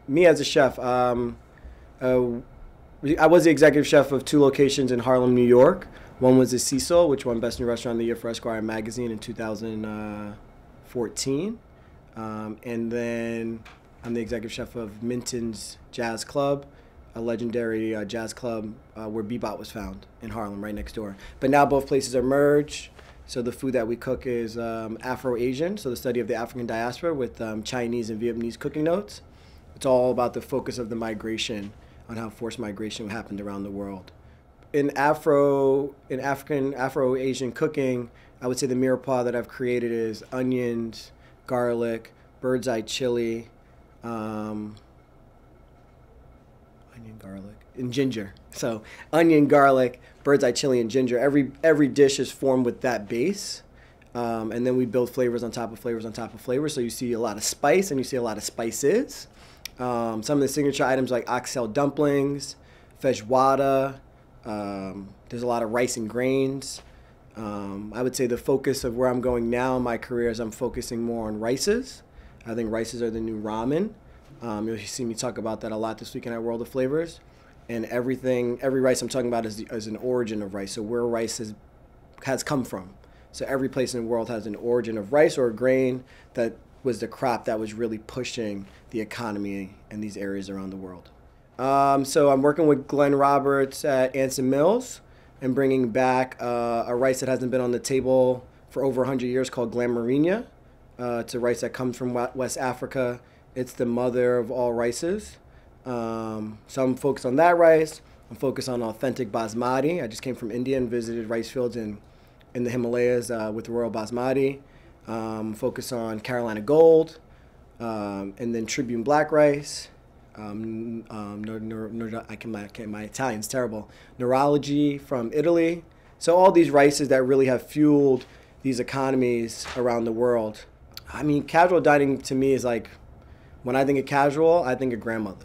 me as a chef, I was the executive chef of two locations in Harlem, New York. One was the Cecil, which won Best New Restaurant of the Year for Esquire magazine in 2014. And then I'm the executive chef of Minton's Jazz Club, a legendary jazz club where bebop was found in Harlem, right next door. But now both places are merged. So the food that we cook is Afro-Asian, so the study of the African diaspora with Chinese and Vietnamese cooking notes. It's all about the focus of the migration, on how forced migration happened around the world. In African, Afro-Asian cooking, I would say the mirepoix that I've created is onions, garlic, bird's eye chili, onion, garlic, and ginger. So onion, garlic, bird's eye chili, and ginger. Every dish is formed with that base. And then we build flavors on top of flavors on top of flavors. So you see a lot of spice and you see a lot of spices. Some of the signature items like oxtail dumplings, feijoada. There's a lot of rice and grains. I would say the focus of where I'm going now in my career is I'm focusing more on rices. I think rices are the new ramen. You'll see me talk about that a lot this weekend at World of Flavors. And every rice I'm talking about is an origin of rice, so where rice has come from. So every place in the world has an origin of rice or a grain that was the crop that was really pushing the economy in these areas around the world. So I'm working with Glenn Roberts at Anson Mills and bringing back a rice that hasn't been on the table for over 100 years called Glamorinia. It's a rice that comes from West Africa. It's the mother of all rices. So I'm focused on that rice. I'm focused on authentic basmati. I just came from India and visited rice fields in the Himalayas with Royal Basmati. Focus on Carolina Gold, and then Tribune Black Rice. My Italian's terrible. Neurology from Italy. So all these rices that really have fueled these economies around the world. I mean, casual dining to me is like, when I think of casual, I think of grandmothers.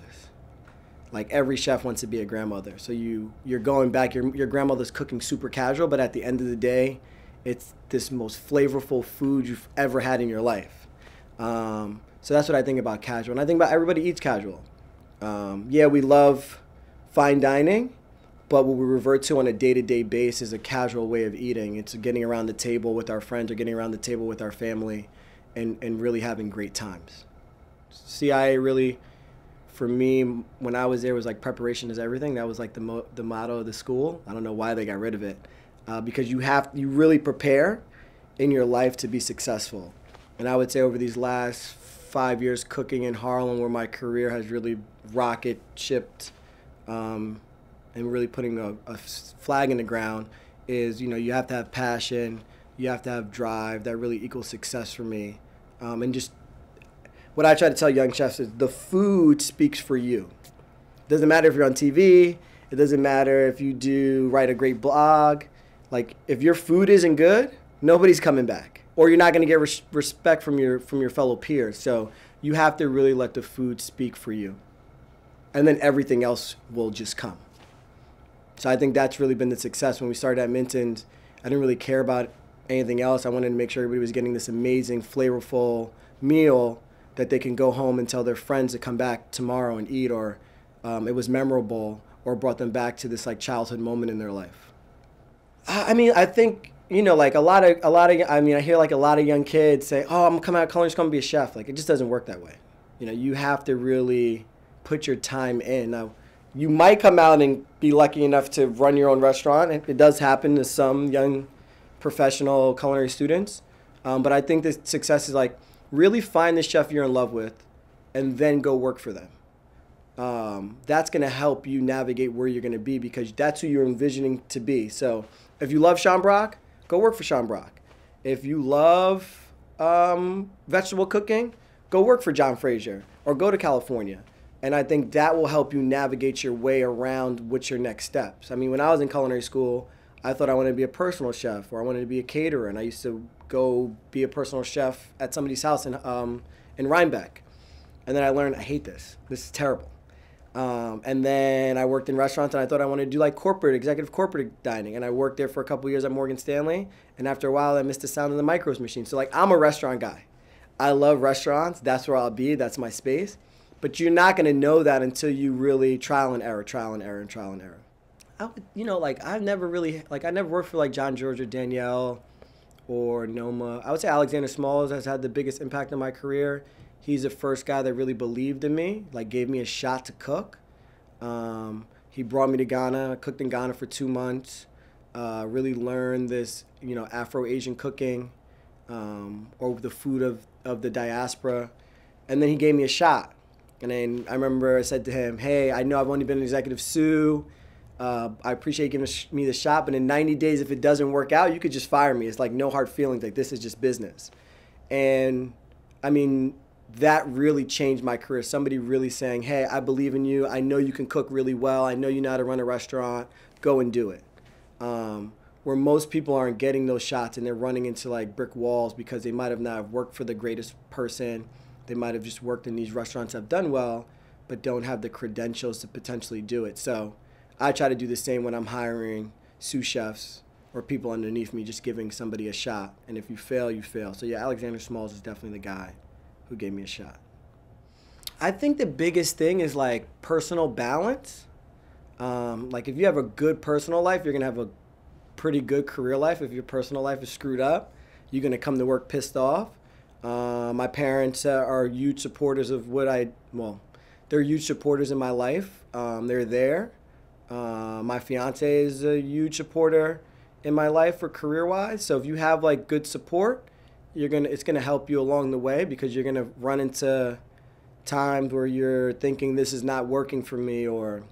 Like every chef wants to be a grandmother. So you're going back, your grandmother's cooking super casual, but at the end of the day, it's this most flavorful food you've ever had in your life. So that's what I think about casual. And I think about everybody eats casual. Yeah, we love fine dining, but what we revert to on a day-to-day basis is a casual way of eating. It's getting around the table with our friends or getting around the table with our family and really having great times. CIA really, for me, when I was there, was like preparation is everything. That was like the motto of the school. I don't know why they got rid of it. Because you really prepare in your life to be successful. And I would say over these last 5 years cooking in Harlem, where my career has really rocket shipped, and really putting a flag in the ground, is, you have to have passion, you have to have drive. That really equals success for me. And just what I try to tell young chefs is the food speaks for you. It doesn't matter if you're on TV. It doesn't matter if you write a great blog. Like, if your food isn't good, nobody's coming back, or you're not going to get respect from your fellow peers. So you have to really let the food speak for you, and then everything else will just come. So I think that's really been the success. When we started at Minton's, I didn't really care about anything else. I wanted to make sure everybody was getting this amazing, flavorful meal that they can go home and tell their friends to come back tomorrow and eat, or it was memorable, or brought them back to this like childhood moment in their life. I mean, I think, like I hear like a lot of young kids say, oh, I'm coming out of culinary school, I'm gonna be a chef. Like, it just doesn't work that way. You have to really put your time in. Now, you might come out and be lucky enough to run your own restaurant. It does happen to some young professional culinary students. But I think the success is like, really find the chef you're in love with and then go work for them. That's going to help you navigate where you're going to be, because that's who you're envisioning to be. So if you love Sean Brock, go work for Sean Brock. If you love vegetable cooking, go work for John Fraser or go to California. And I think that will help you navigate your way around what's your next steps. I mean, when I was in culinary school, I thought I wanted to be a personal chef, or I wanted to be a caterer. And I used to go be a personal chef at somebody's house in Rhinebeck. And then I learned, I hate this. This is terrible. And then I worked in restaurants, and I thought I wanted to do like executive corporate dining. And I worked there for a couple of years at Morgan Stanley. And after a while, I missed the sound of the micros machine. So like, I'm a restaurant guy. I love restaurants. That's where I'll be. That's my space. But you're not going to know that until you really trial and error, trial and error, and trial and error. I would, you know, like I've never really, like I never worked for like John George or Danielle or Noma. I would say Alexander Smalls has had the biggest impact on my career. He's the first guy that really believed in me, like gave me a shot to cook. He brought me to Ghana, cooked in Ghana for 2 months, really learned this, you know, Afro-Asian cooking, or the food of the diaspora. And then he gave me a shot. And then I remember I said to him, hey, I know I've only been an executive sous. I appreciate you giving me the shot, but in 90 days, if it doesn't work out, you could just fire me. It's like no hard feelings, like this is just business. And I mean, that really changed my career. Somebody really saying, hey, I believe in you. I know you can cook really well. I know you know how to run a restaurant. Go and do it. Where most people aren't getting those shots and they're running into like brick walls because they might have not worked for the greatest person. They might have just worked in these restaurants that have done well, but don't have the credentials to potentially do it. So I try to do the same when I'm hiring sous chefs or people underneath me, just giving somebody a shot. And if you fail, you fail. So yeah, Alexander Smalls is definitely the guy who gave me a shot. I think the biggest thing is like personal balance. Like if you have a good personal life, you're gonna have a pretty good career life. If your personal life is screwed up, you're gonna come to work pissed off. My parents are huge supporters of they're huge supporters in my life. They're there. My fiance is a huge supporter in my life for career-wise. So if you have like good support, it's gonna help you along the way, because you're gonna run into times where you're thinking this is not working for me, or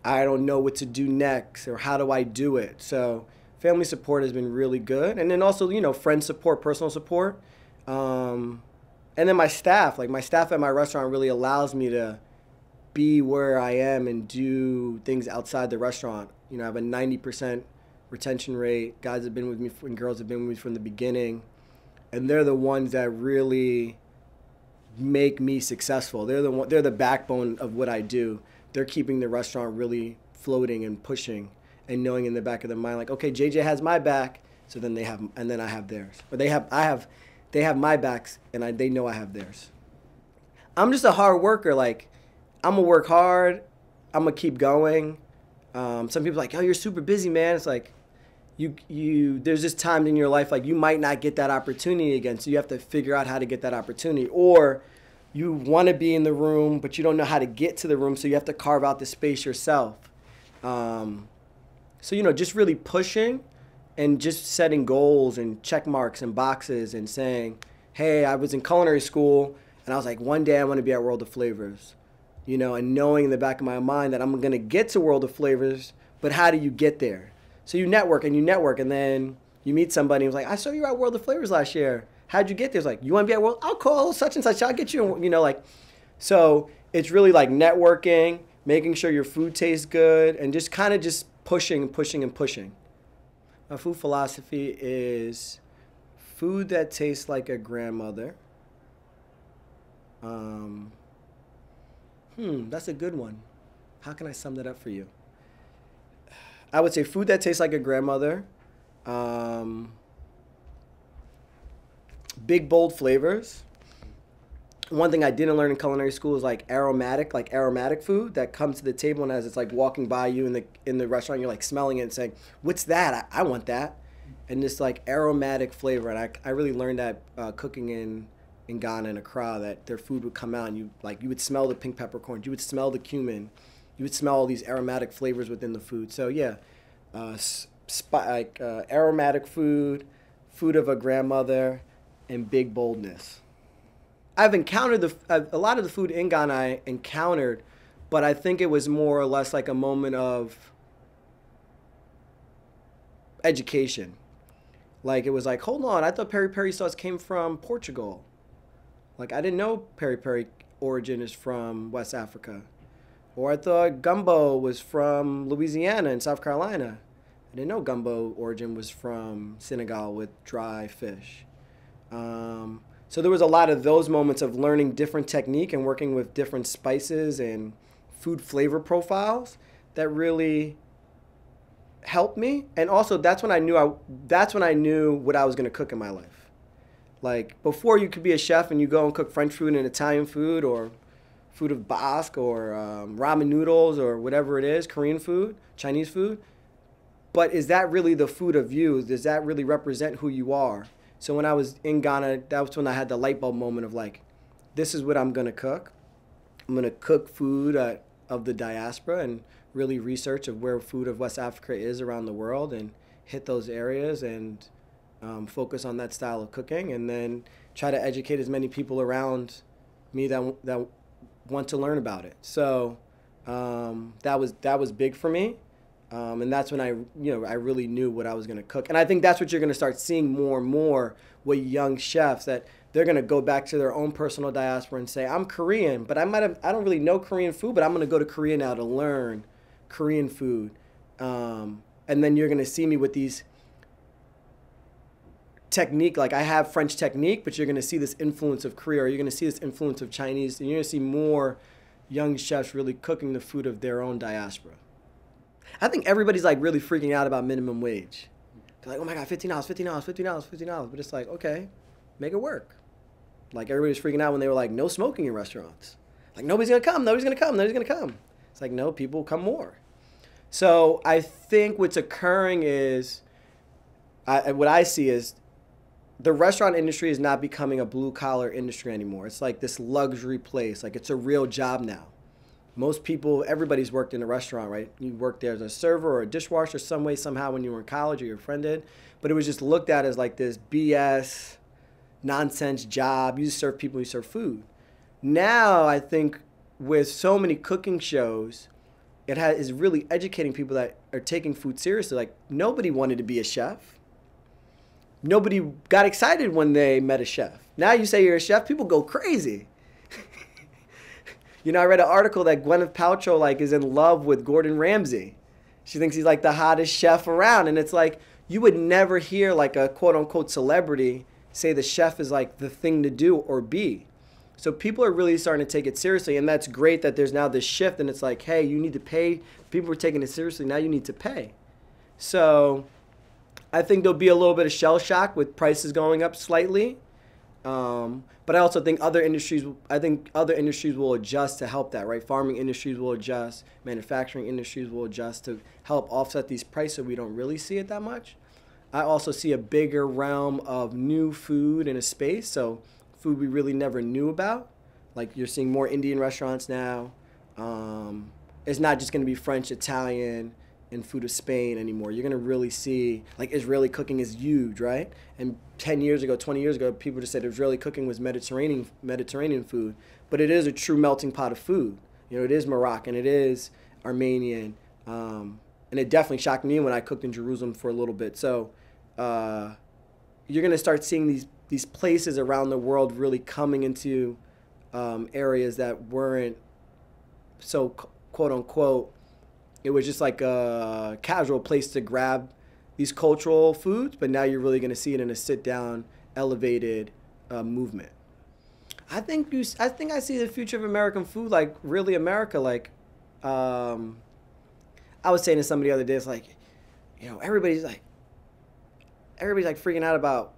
I don't know what to do next, or how do I do it? So family support has been really good. And then also, you know, friend support, personal support. And then my staff at my restaurant really allows me to be where I am and do things outside the restaurant. You know, I have a 90% retention rate. Guys have been with me and girls have been with me from the beginning. And they're the ones that really make me successful. They're the backbone of what I do. They're keeping the restaurant really floating and pushing, and knowing in the back of their mind, like, okay, JJ has my back, so then I have theirs. Or they have my backs, and they know I have theirs. I'm just a hard worker. Like, I'm gonna work hard. I'm gonna keep going. Some people are like, oh, you're super busy, man. It's like, there's just times in your life like you might not get that opportunity again, so you have to figure out how to get that opportunity. Or you want to be in the room, but you don't know how to get to the room, so you have to carve out the space yourself. So, you know, just really pushing and just setting goals and check marks and boxes and saying, hey, I was in culinary school, and I was like, one day I want to be at World of Flavors. You know, and knowing in the back of my mind that I'm going to get to World of Flavors, but how do you get there? So you network, and then you meet somebody who's like, I saw you at World of Flavors last year. How'd you get there? It's like, you want to be at World? I'll call such and such. I'll get you, you know, like. So it's really like networking, making sure your food tastes good, and just kind of just pushing and pushing and pushing. My food philosophy is food that tastes like a grandmother. That's a good one. How can I sum that up for you? I would say food that tastes like a grandmother. Big, bold flavors. One thing I didn't learn in culinary school is like aromatic food that comes to the table, and as it's like walking by you in the restaurant, you're like smelling it and saying, what's that? I want that. And this like aromatic flavor. And I really learned that cooking in Ghana and Accra, that their food would come out and you would smell the pink peppercorns, you would smell the cumin, you would smell all these aromatic flavors within the food. So yeah, aromatic food of a grandmother, and big boldness. I've encountered a lot of the food in Ghana I encountered, but I think it was more or less like a moment of education. Like it was like, hold on, I thought peri-peri sauce came from Portugal. Like I didn't know peri-peri origin is from West Africa. Or I thought gumbo was from Louisiana and South Carolina. I didn't know gumbo origin was from Senegal with dry fish. So there was a lot of those moments of learning different technique and working with different spices and food flavor profiles that really helped me. And also that's when I knew what I was going to cook in my life. Like before, you could be a chef and you go and cook French food and Italian food or food of Basque or ramen noodles or whatever it is, Korean food, Chinese food. But is that really the food of you? Does that really represent who you are? So when I was in Ghana, that was when I had the light bulb moment of like, this is what I'm going to cook. I'm going to cook food of the diaspora and really research of where food of West Africa is around the world and hit those areas and focus on that style of cooking, and then try to educate as many people around me that want to learn about it. So that was big for me, and that's when I really knew what I was going to cook. And I think that's what you're going to start seeing more and more with young chefs, that they're going to go back to their own personal diaspora and say, I'm Korean, but I don't really know Korean food, but I'm going to go to Korea now to learn Korean food. And then you're going to see me with these technique, like I have French technique, but you're going to see this influence of Korea, or you're going to see this influence of Chinese, and you're going to see more young chefs really cooking the food of their own diaspora. I think everybody's like really freaking out about minimum wage. They're like, oh my God, $15, $15, $15, $15. But it's like, okay, make it work. Like everybody's freaking out when they were like, no smoking in restaurants. Like nobody's going to come, nobody's going to come, nobody's going to come. It's like, no, people come more. So I think what's occurring is, what I see is the restaurant industry is not becoming a blue-collar industry anymore. It's like this luxury place. Like it's a real job now. Most people, everybody's worked in a restaurant, right? You worked there as a server or a dishwasher some way, somehow when you were in college or your friend did. But it was just looked at as like this BS, nonsense job. You just serve people, you serve food. Now, I think with so many cooking shows, it is really educating people that are taking food seriously. Like nobody wanted to be a chef. Nobody got excited when they met a chef. Now you say you're a chef, people go crazy. You know, I read an article that Gwyneth Paltrow like is in love with Gordon Ramsay. She thinks he's like the hottest chef around. And it's like, you would never hear like a quote unquote celebrity say the chef is like the thing to do or be. So people are really starting to take it seriously. And that's great that there's now this shift and it's like, hey, you need to pay. People were taking it seriously. Now you need to pay. So I think there'll be a little bit of shell shock with prices going up slightly. But I also think other industries will adjust to help that, right? Farming industries will adjust, manufacturing industries will adjust to help offset these prices so we don't really see it that much. I also see a bigger realm of new food in a space, so food we really never knew about. Like you're seeing more Indian restaurants now. It's not just going to be French, Italian, and food of Spain anymore. You're going to really see, like Israeli cooking is huge, right? And 10 years ago, 20 years ago, people just said Israeli cooking was Mediterranean food, but it is a true melting pot of food. You know, it is Moroccan, it is Armenian, and it definitely shocked me when I cooked in Jerusalem for a little bit. So you're going to start seeing these places around the world really coming into areas that weren't so quote unquote, it was just like a casual place to grab these cultural foods, but now you're really going to see it in a sit-down, elevated movement. I think I see the future of American food like really America. Like I was saying to somebody the other day, it's like, you know, everybody's like freaking out about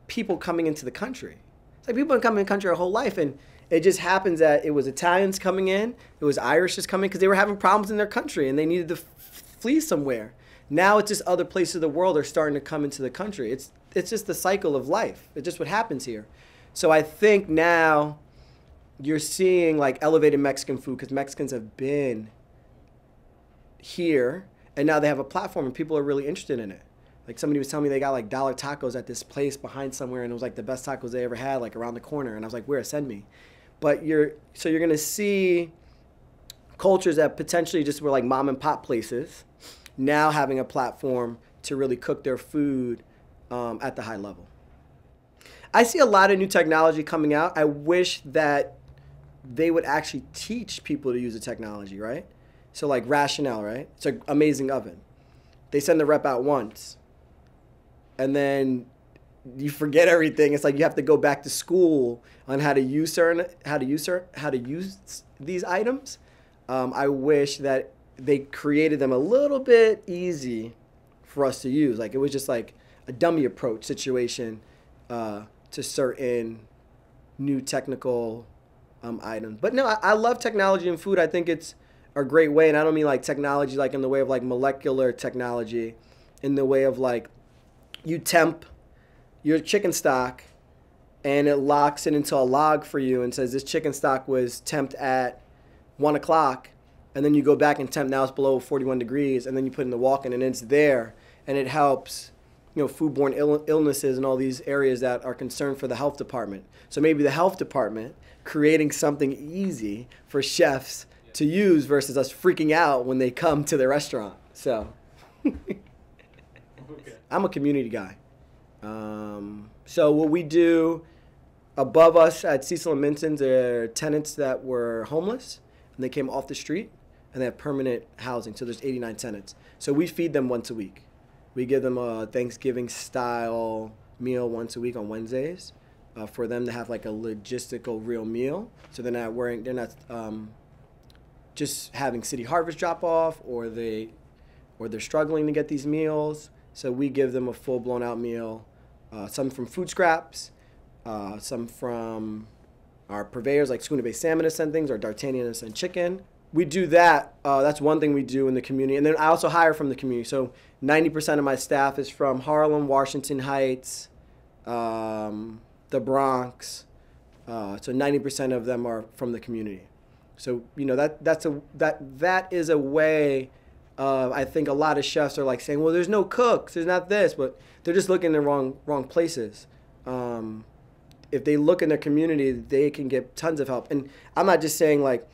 people coming into the country. It's like people have been coming in the country their whole life, and it just happens that it was Italians coming in, it was Irish just coming because they were having problems in their country and they needed to flee somewhere. Now it's just other places of the world are starting to come into the country. It's just the cycle of life. It's just what happens here. So I think now you're seeing like elevated Mexican food because Mexicans have been here and now they have a platform and people are really interested in it. Like somebody was telling me they got like dollar tacos at this place behind somewhere and it was like the best tacos they ever had, like around the corner. And I was like, where? Send me. But you're going to see cultures that potentially just were like mom and pop places now having a platform to really cook their food at the high level. I see a lot of new technology coming out. I wish that they would actually teach people to use the technology, right? So like Rationale, right? It's an amazing oven. They send the rep out once and then you forget everything. It's like you have to go back to school on how to use these items. I wish that they created them a little bit easy for us to use. Like it was just like a dummy approach situation to certain new technical items. But no, I love technology in food. I think it's a great way, and I don't mean like technology like in the way of like molecular technology, in the way of like you temp your chicken stock and it locks it into a log for you and says this chicken stock was temped at 1 o'clock, and then you go back and temp, now it's below 41 degrees, and then you put in the walk-in and it's there, and it helps, you know, foodborne illnesses and all these areas that are concerned for the health department. So maybe the health department creating something easy for chefs to use versus us freaking out when they come to the restaurant. So I'm a community guy. So what we do above us at Cecil and Minton, there are tenants that were homeless and they came off the street and they have permanent housing. So there's 89 tenants. So we feed them once a week. We give them a Thanksgiving style meal once a week on Wednesdays for them to have like a logistical real meal. So they're not just having City Harvest drop off, or they're struggling to get these meals. So we give them a full blown out meal, some from food scraps, some from our purveyors like Schooner Bay Salmon has sent things, or D'Artagnan has sent chicken. We do that. That's one thing we do in the community. And then I also hire from the community. So 90% of my staff is from Harlem, Washington Heights, the Bronx. So 90% of them are from the community. So, you know, that is a way of, I think a lot of chefs are like saying, well, there's no cooks, there's not this, but they're just looking in the wrong places. If they look in their community, they can get tons of help. And I'm not just saying like,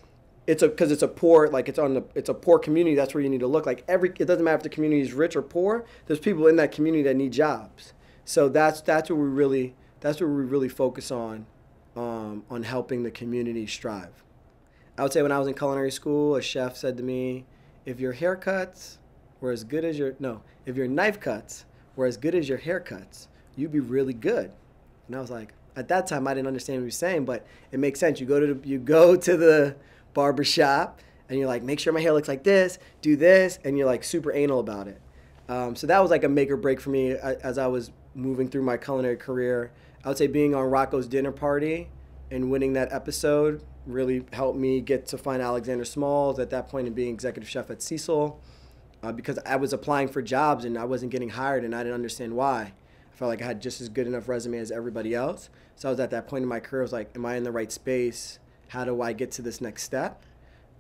because it's a poor, like it's a poor community, that's where you need to look. Like it doesn't matter if the community is rich or poor, there's people in that community that need jobs. So that's what we really focus on helping the community strive. I would say when I was in culinary school, a chef said to me, if your haircuts were as good as if your knife cuts were as good as your haircuts, you'd be really good. And I was like, at that time, I didn't understand what he was saying, but it makes sense. You go to the barber shop and you're like, make sure my hair looks like this, do this, and you're like super anal about it. So that was like a make or break for me as I was moving through my culinary career. I would say being on Rocco's dinner party and winning that episode really helped me get to find Alexander Smalls at that point and being executive chef at Cecil, because I was applying for jobs and I wasn't getting hired and I didn't understand why. I felt like I had just as good enough resume as everybody else. So I was at that point in my career, I was like, am I in the right space? How do I get to this next step?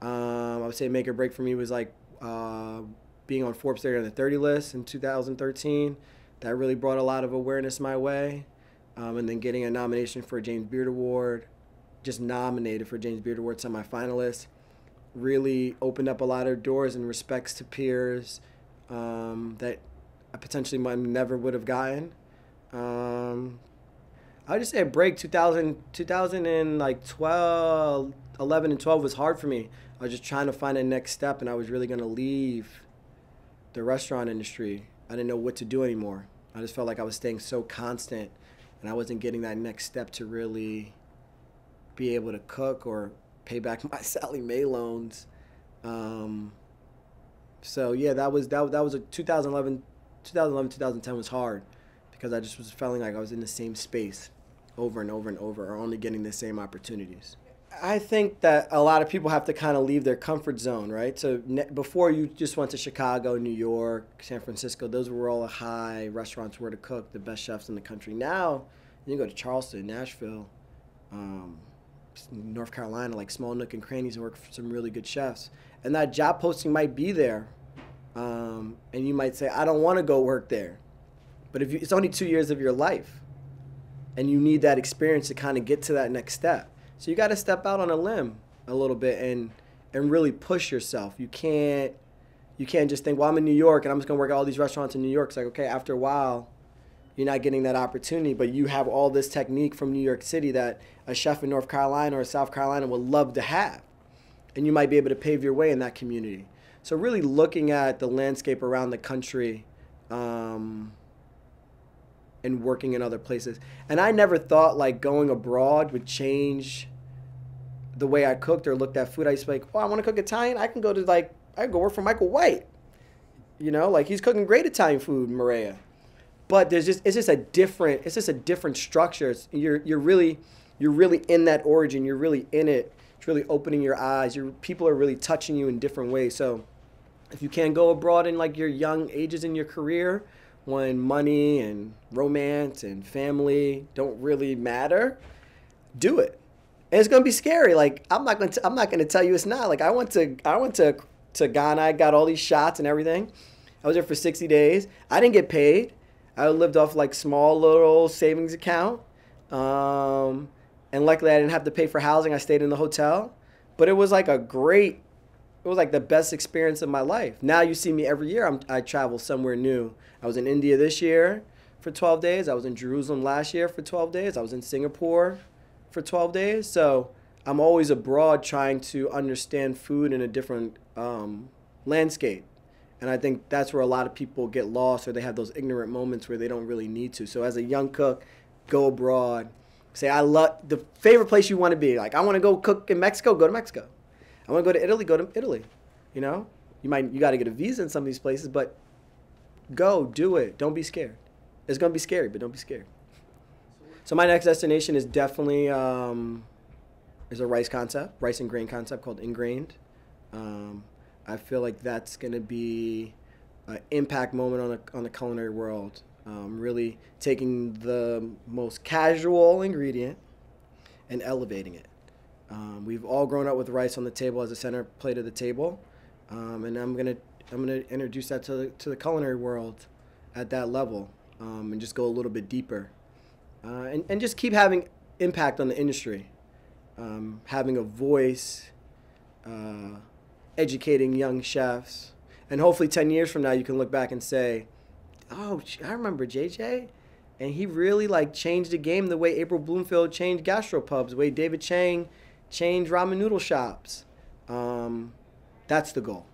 I would say make or break for me was like being on Forbes 30 on the 30 list in 2013. That really brought a lot of awareness my way. And then getting a nomination for a James Beard Award, just nominated for James Beard Award, semi-finalist, really opened up a lot of doors and respects to peers that I potentially never would have gotten. I would just say a break. 2012, 11 and 12 was hard for me. I was just trying to find a next step, and I was really going to leave the restaurant industry. I didn't know what to do anymore. I just felt like I was staying so constant, and I wasn't getting that next step to really be able to cook or pay back my Sally Mae loans. So yeah, that was a 2011, 2010 was hard because I just was feeling like I was in the same space over and over and over, or only getting the same opportunities. I think that a lot of people have to kind of leave their comfort zone, right? So before you just went to Chicago, New York, San Francisco, those were all the high restaurants where to cook, the best chefs in the country. Now you can go to Charleston, Nashville, North Carolina, like small nook and crannies, and work for some really good chefs. And that job posting might be there, and you might say, I don't want to go work there. But if it's only 2 years of your life, and you need that experience to kind of get to that next step. So you got to step out on a limb a little bit and really push yourself. You can't just think, well, I'm in New York and I'm just going to work at all these restaurants in New York. It's like, okay, after a while, you're not getting that opportunity, but you have all this technique from New York City that a chef in North Carolina or South Carolina would love to have. And you might be able to pave your way in that community. So really looking at the landscape around the country, and working in other places. And I never thought like going abroad would change the way I cooked or looked at food. I used to be like, oh, I want to cook Italian. I can go work for Michael White. You know, like he's cooking great Italian food in Maria. But it's just a different structure. You're really you're really in that origin. You're really in it. It's really opening your eyes. People are really touching you in different ways. So if you can go abroad in like your young ages in your career, when money and romance and family don't really matter, do it. And it's gonna be scary. Like I'm not gonna tell you it's not. Like I went to Ghana. I got all these shots and everything. I was there for 60 days. I didn't get paid. I lived off like small little savings account. And luckily I didn't have to pay for housing. I stayed in the hotel. But it was like it was like the best experience of my life. Now you see me every year. I travel somewhere new. I was in India this year for 12 days. I was in Jerusalem last year for 12 days. I was in Singapore for 12 days. So I'm always abroad trying to understand food in a different landscape. And I think that's where a lot of people get lost, or they have those ignorant moments where they don't really need to. So as a young cook, go abroad. Say, I love the favorite place you want to be. Like, I want to go cook in Mexico, go to Mexico. I want to go to Italy, go to Italy. You know, you got to get a visa in some of these places, but go, do it. Don't be scared. It's going to be scary, but don't be scared. So my next destination is definitely is a rice and grain concept called Ingrained. I feel like that's going to be an impact moment on the culinary world. Really taking the most casual ingredient and elevating it. We've all grown up with rice on the table as a center plate of the table, and I'm gonna introduce that to the culinary world at that level, and just go a little bit deeper, and just keep having impact on the industry, having a voice, educating young chefs, and hopefully 10 years from now you can look back and say, oh, I remember JJ, and he really like changed the game the way April Bloomfield changed gastropubs, the way David Chang changed ramen noodle shops. That's the goal.